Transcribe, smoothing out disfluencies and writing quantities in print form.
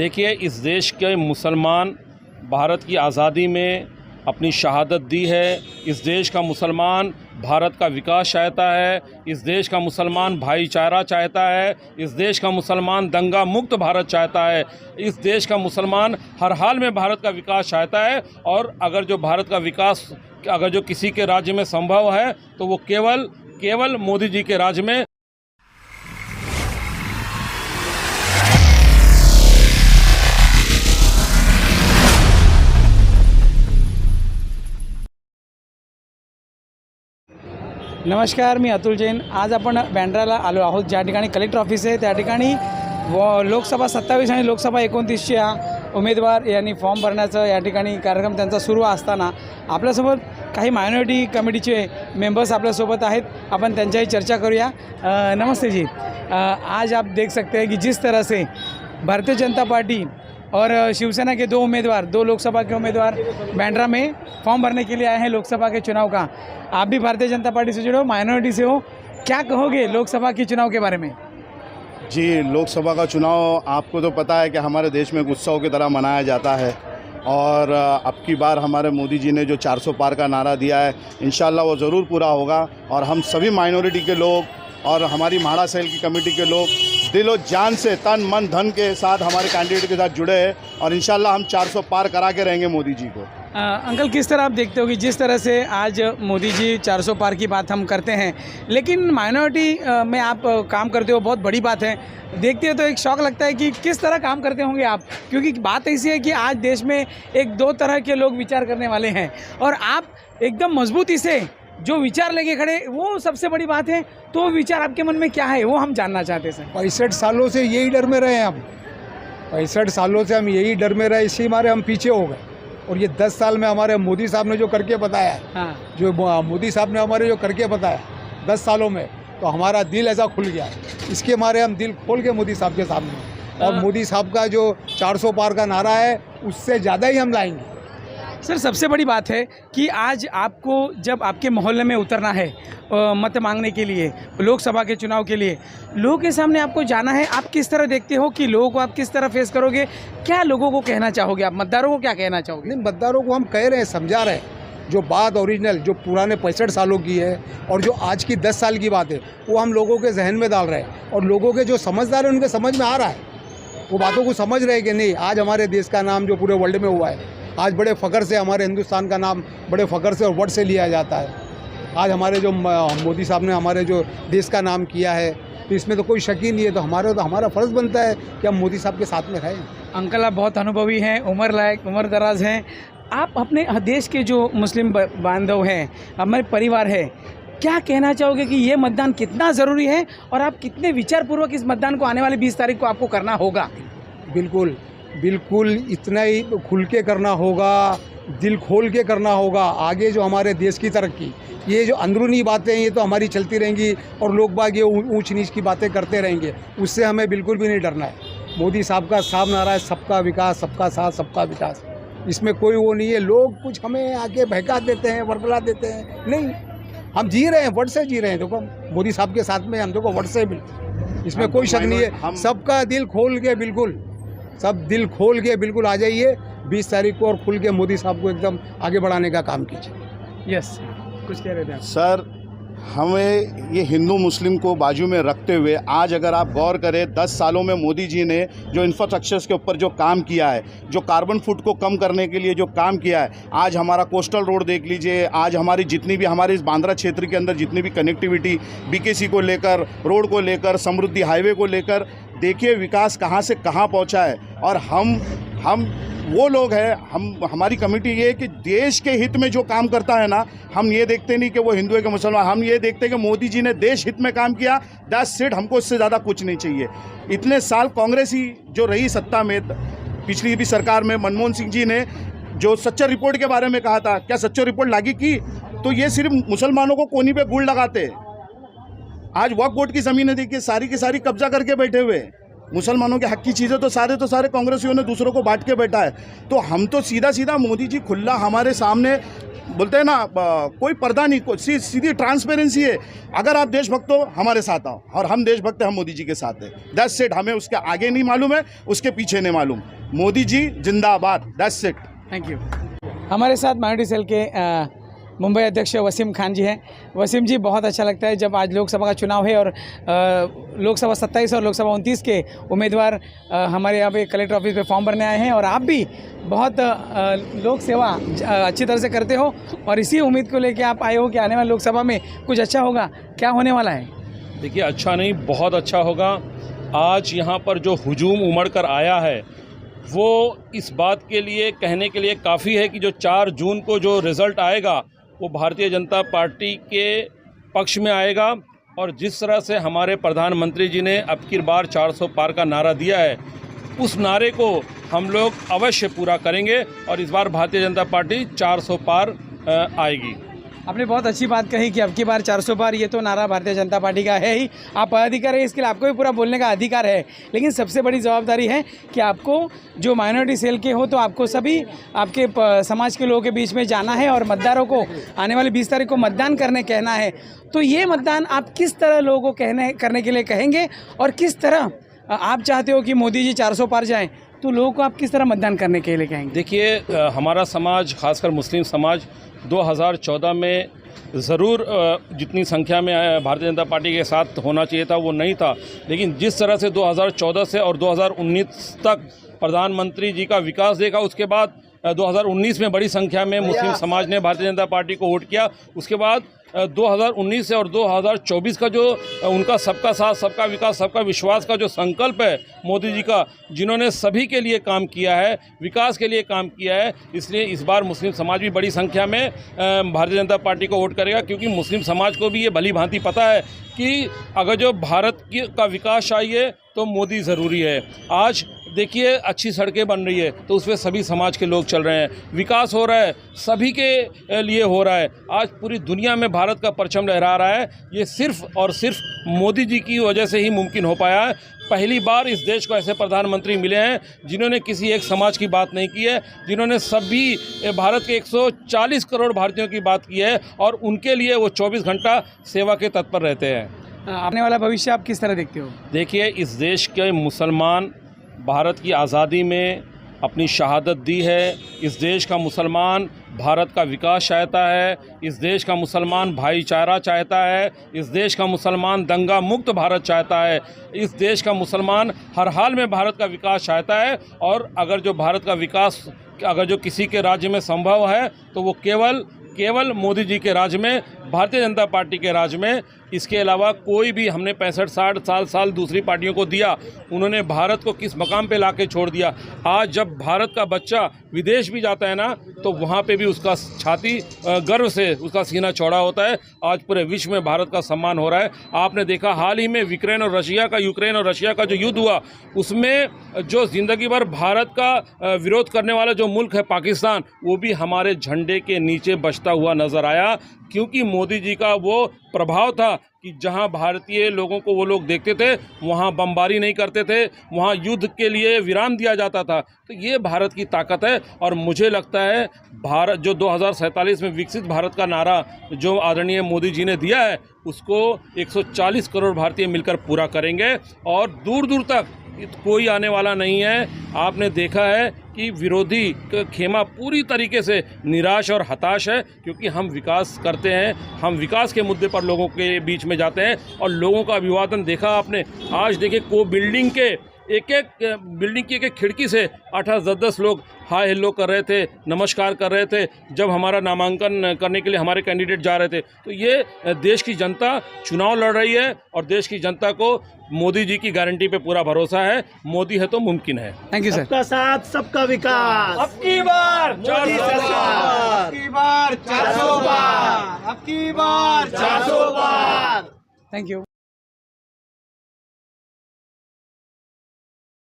देखिए, इस देश के मुसलमान भारत की आज़ादी में अपनी शहादत दी है। इस देश का मुसलमान भारत का विकास चाहता है। इस देश का मुसलमान भाईचारा चाहता है। इस देश का मुसलमान दंगा मुक्त भारत चाहता है। इस देश का मुसलमान हर हाल में भारत का विकास चाहता है। और अगर जो भारत का विकास अगर जो किसी के राज्य में संभव है तो वो केवल मोदी जी के राज्य में। नमस्कार, मी अतुल जैन। आज आपण बँड्राला आलो आहोत, ज्या ठिकाणी कलेक्टर ऑफिस आहे त्या ठिकाणी लोकसभा 27 आणि लोकसभा 29च्या उमेदवार यांनी फॉर्म भरण्याचं या ठिकाणी कार्यक्रम त्यांचा सुरू असताना आपल्यासोबत काही मायनॉरिटी कमिटीचे मेंबर्स आपल्यासोबत आहेत। आपण त्यांच्याही चर्चा करूया। नमस्ते जी। आज आप देख सकते हैं कि जिस तरह से भारतीय जनता पार्टी और शिवसेना के दो लोकसभा के उम्मीदवार बांद्रा में फॉर्म भरने के लिए आए हैं लोकसभा के चुनाव का। आप भी भारतीय जनता पार्टी से जुड़े हो, माइनॉरिटी से हो, क्या कहोगे लोकसभा के चुनाव के बारे में? जी, लोकसभा का चुनाव आपको तो पता है कि हमारे देश में उत्सव की तरह मनाया जाता है। और अब की बार हमारे मोदी जी ने जो 400 पार का नारा दिया है, इंशाल्लाह वो ज़रूर पूरा होगा। और हम सभी माइनॉरिटी के लोग और हमारी म्हाड़ा सेल की कमेटी के लोग दिलो जान से तन मन धन के साथ हमारे कैंडिडेट के साथ जुड़े हैं और इंशाल्लाह हम 400 पार करा के रहेंगे मोदी जी को। अंकल, किस तरह आप देखते हो कि जिस तरह से आज मोदी जी 400 पार की बात हम करते हैं, लेकिन माइनॉरिटी में आप काम करते हो, बहुत बड़ी बात है। देखते हो तो एक शौक लगता है कि किस तरह काम करते होंगे आप, क्योंकि बात ऐसी है कि आज देश में एक दो तरह के लोग विचार करने वाले हैं और आप एकदम मजबूती से जो विचार लेके खड़े, वो सबसे बड़ी बात है। तो विचार आपके मन में क्या है वो हम जानना चाहते हैं सर। 65 सालों से यही डर में रहे हम। 65 सालों से हम यही डर में रहे, इसी मारे हम पीछे हो गए। और ये 10 साल में हमारे मोदी साहब ने जो करके बताया है, हाँ। जो मोदी साहब ने हमारे जो करके बताया 10 सालों में, तो हमारा दिल ऐसा खुल गया है। इसके मारे हम दिल खोल के मोदी साहब के सामने, और मोदी साहब का जो 400 पार का नारा है उससे ज़्यादा ही हम लाएंगे। सर, सबसे बड़ी बात है कि आज आपको जब आपके मोहल्ले में उतरना है मत मांगने के लिए, लोकसभा के चुनाव के लिए, लोगों के सामने आपको जाना है, आप किस तरह देखते हो कि लोगों को आप किस तरह फेस करोगे? क्या लोगों को कहना चाहोगे आप, मतदारों को क्या कहना चाहोगे? नहीं, मतदारों को हम कह रहे हैं, समझा रहे हैं। जो बात ओरिजिनल जो पुराने 65 सालों की है और जो आज की 10 साल की बात है, वो हम लोगों के जहन में डाल रहे हैं। और लोगों के जो समझदार हैं उनके समझ में आ रहा है, वो बातों को समझ रहे हैं कि नहीं, आज हमारे देश का नाम जो पूरे वर्ल्ड में हुआ है, आज बड़े फ़ख्र से हमारे हिंदुस्तान का नाम बड़े फ़ख्र से और वर्ड से लिया जाता है। आज हमारे जो मोदी साहब ने हमारे जो देश का नाम किया है, तो इसमें तो कोई शक ही नहीं है। तो हमारा फ़र्ज़ बनता है कि हम मोदी साहब के साथ में रहें। अंकल, आप बहुत अनुभवी हैं, उम्र दराज हैं। आप अपने देश के जो मुस्लिम बांधव हैं, हमारे परिवार है, क्या कहना चाहोगे कि ये मतदान कितना ज़रूरी है और आप कितने विचारपूर्वक इस मतदान को आने वाली 20 तारीख को आपको करना होगा? बिल्कुल इतना ही खुल के करना होगा, दिल खोल के करना होगा। आगे जो हमारे देश की तरक्की, ये जो अंदरूनी बातें हैं, ये तो हमारी चलती रहेंगी और लोग बाग ये ऊंच नीच की बातें करते रहेंगे, उससे हमें बिल्कुल भी नहीं डरना है। मोदी साहब का साफ नारा है, सबका विकास, सबका साथ, सबका विकास। इसमें कोई वो नहीं है। लोग कुछ हमें आके बहका देते हैं, वर्गला देते हैं, नहीं, हम जी रहे हैं, वर्ड से जी रहे हैं। देखो, मोदी साहब के साथ में हम देखो वर्ड से मिलते, इसमें कोई शक नहीं है। सबका दिल खोल के बिल्कुल, सब दिल खोल के बिल्कुल आ जाइए 20 तारीख को और खुल के मोदी साहब को एकदम आगे बढ़ाने का काम कीजिए। यस, कुछ कह रहे थे आप? सर, हमें ये हिंदू मुस्लिम को बाजू में रखते हुए आज अगर आप गौर करें, 10 सालों में मोदी जी ने जो इंफ्रास्ट्रक्चर्स के ऊपर जो काम किया है, जो कार्बन फुट को कम करने के लिए जो काम किया है, आज हमारा कोस्टल रोड देख लीजिए, आज हमारी जितनी भी हमारे इस बांद्रा क्षेत्र के अंदर जितनी भी कनेक्टिविटी बीकेसी को लेकर, रोड को लेकर, समृद्धि हाईवे को लेकर, देखिए विकास कहाँ से कहाँ पहुँचा है। और हम वो लोग हैं, हमारी कमेटी ये है कि देश के हित में जो काम करता है ना, हम ये देखते नहीं कि वो हिंदू है कि मुसलमान, हम ये देखते हैं कि मोदी जी ने देश हित में काम किया, दैट्स इट। हमको इससे ज़्यादा कुछ नहीं चाहिए। इतने साल कांग्रेस ही जो रही सत्ता में, पिछली भी सरकार में मनमोहन सिंह जी ने जो सच्चा रिपोर्ट के बारे में कहा था, क्या सच्चा रिपोर्ट लागू की? तो ये सिर्फ मुसलमानों को कोनी पे गुड़ लगाते। आज वक्फ बोर्ड की ज़मीनें देखिए, सारी की सारी कब्जा करके बैठे हुए। मुसलमानों के हक की चीज़ें तो सारे कांग्रेसियों ने दूसरों को बांट के बैठा है। तो हम तो सीधा मोदी जी खुला हमारे सामने बोलते हैं ना कोई पर्दा नहीं, सीधी ट्रांसपेरेंसी है। अगर आप देशभक्त हो हमारे साथ आओ, और हम देशभक्त हैं, हम मोदी जी के साथ हैं। That's it. हमें उसके आगे नहीं मालूम है, उसके पीछे नहीं मालूम। मोदी जी जिंदाबाद। That's it. Thank you. हमारे साथ माइनॉरिटी सेल के मुंबई अध्यक्ष वसीम खान जी हैं। वसीम जी, बहुत अच्छा लगता है जब आज लोकसभा का चुनाव है और लोकसभा 27 और लोकसभा 29 के उम्मीदवार हमारे यहाँ पे कलेक्टर ऑफिस पे फॉर्म भरने आए हैं, और आप भी बहुत लोक सेवा अच्छी तरह से करते हो, और इसी उम्मीद को लेके आप आए हो कि आने वाले लोकसभा में कुछ अच्छा होगा। क्या होने वाला है? देखिए, अच्छा नहीं, बहुत अच्छा होगा। आज यहाँ पर जो हुजूम उमड़ कर आया है वो इस बात के लिए कहने के लिए काफ़ी है कि जो 4 जून को जो रिज़ल्ट आएगा वो भारतीय जनता पार्टी के पक्ष में आएगा। और जिस तरह से हमारे प्रधानमंत्री जी ने अब की बार 400 पार का नारा दिया है, उस नारे को हम लोग अवश्य पूरा करेंगे और इस बार भारतीय जनता पार्टी 400 पार आएगी। आपने बहुत अच्छी बात कही कि अब की बार 400 पार, ये तो नारा भारतीय जनता पार्टी का है ही। आप पदाधिकारी है, इसके लिए आपको भी पूरा बोलने का अधिकार है, लेकिन सबसे बड़ी जवाबदारी है कि आपको जो माइनॉरिटी सेल के हो तो आपको सभी आपके समाज के लोगों के बीच में जाना है और मतदारों को आने वाली 20 तारीख को मतदान करने कहना है। तो ये मतदान आप किस तरह लोगों को करने के लिए कहेंगे, और किस तरह आप चाहते हो कि मोदी जी 400 पार जाएँ, तो लोगों को आप किस तरह मतदान करने के लिए कहेंगे? देखिए, हमारा समाज, खासकर मुस्लिम समाज 2014 में ज़रूर जितनी संख्या में भारतीय जनता पार्टी के साथ होना चाहिए था वो नहीं था, लेकिन जिस तरह से 2014 से और 2019 तक प्रधानमंत्री जी का विकास देखा, उसके बाद 2019 में बड़ी संख्या में मुस्लिम समाज ने भारतीय जनता पार्टी को वोट किया। उसके बाद 2019 से और 2024 का जो उनका सबका साथ, सबका विकास, सबका विश्वास का जो संकल्प है मोदी जी का, जिन्होंने सभी के लिए काम किया है, विकास के लिए काम किया है, इसलिए इस बार मुस्लिम समाज भी बड़ी संख्या में भारतीय जनता पार्टी को वोट करेगा। क्योंकि मुस्लिम समाज को भी ये भली भांति पता है कि अगर जो भारत का विकास चाहिए तो मोदी ज़रूरी है। आज देखिए, अच्छी सड़कें बन रही है तो उसमें सभी समाज के लोग चल रहे हैं, विकास हो रहा है, सभी के लिए हो रहा है। आज पूरी दुनिया में भारत का परचम लहरा रहा है। ये सिर्फ और सिर्फ मोदी जी की वजह से ही मुमकिन हो पाया है। पहली बार इस देश को ऐसे प्रधानमंत्री मिले हैं जिन्होंने किसी एक समाज की बात नहीं की है, जिन्होंने सभी भारत के 140 करोड़ भारतीयों की बात की है, और उनके लिए वो 24 घंटा सेवा के तत्पर रहते हैं। आने वाला भविष्य आप किस तरह देखते हो? देखिए, इस देश के मुसलमान भारत की आज़ादी में अपनी शहादत दी है। इस देश का मुसलमान भारत का विकास चाहता है। इस देश का मुसलमान भाईचारा चाहता है। इस देश का मुसलमान दंगा मुक्त भारत चाहता है। इस देश का मुसलमान हर हाल में भारत का विकास चाहता है। और अगर जो भारत का विकास अगर जो किसी के राज्य में संभव है तो वो केवल मोदी जी के राज में, भारतीय जनता पार्टी के राज में। इसके अलावा कोई भी, हमने 65-60 साल दूसरी पार्टियों को दिया, उन्होंने भारत को किस मकाम पे लाके छोड़ दिया। आज जब भारत का बच्चा विदेश भी जाता है ना, तो वहाँ पे भी उसका छाती गर्व से उसका सीना चौड़ा होता है। आज पूरे विश्व में भारत का सम्मान हो रहा है। आपने देखा हाल ही में यूक्रेन और रशिया का जो युद्ध हुआ, उसमें जो ज़िंदगी भर भारत का विरोध करने वाला जो मुल्क है पाकिस्तान, वो भी हमारे झंडे के नीचे बचता हुआ नज़र आया। क्योंकि मोदी जी का वो प्रभाव था कि जहां भारतीय लोगों को वो लोग देखते थे वहां बमबारी नहीं करते थे, वहां युद्ध के लिए विराम दिया जाता था। तो ये भारत की ताकत है। और मुझे लगता है भारत जो 2047 में विकसित भारत का नारा जो आदरणीय मोदी जी ने दिया है, उसको 140 करोड़ भारतीय मिलकर पूरा करेंगे। और दूर दूर तक कोई आने वाला नहीं है। आपने देखा है कि विरोधी खेमा पूरी तरीके से निराश और हताश है, क्योंकि हम विकास करते हैं, हम विकास के मुद्दे पर लोगों के बीच में जाते हैं और लोगों का अभिवादन देखा आपने। आज देखिए, बिल्डिंग की एक खिड़की से 8-10 लोग हाय हेलो कर रहे थे, नमस्कार कर रहे थे जब हमारा नामांकन करने के लिए हमारे कैंडिडेट जा रहे थे। तो ये देश की जनता चुनाव लड़ रही है और देश की जनता को मोदी जी की गारंटी पे पूरा भरोसा है। मोदी है तो मुमकिन है। Thank you sir. सबका साथ, सबका विकास। अब की बार मोदी सरकार। अब की बार 400 पार। अब की बार 400 पार। Thank you.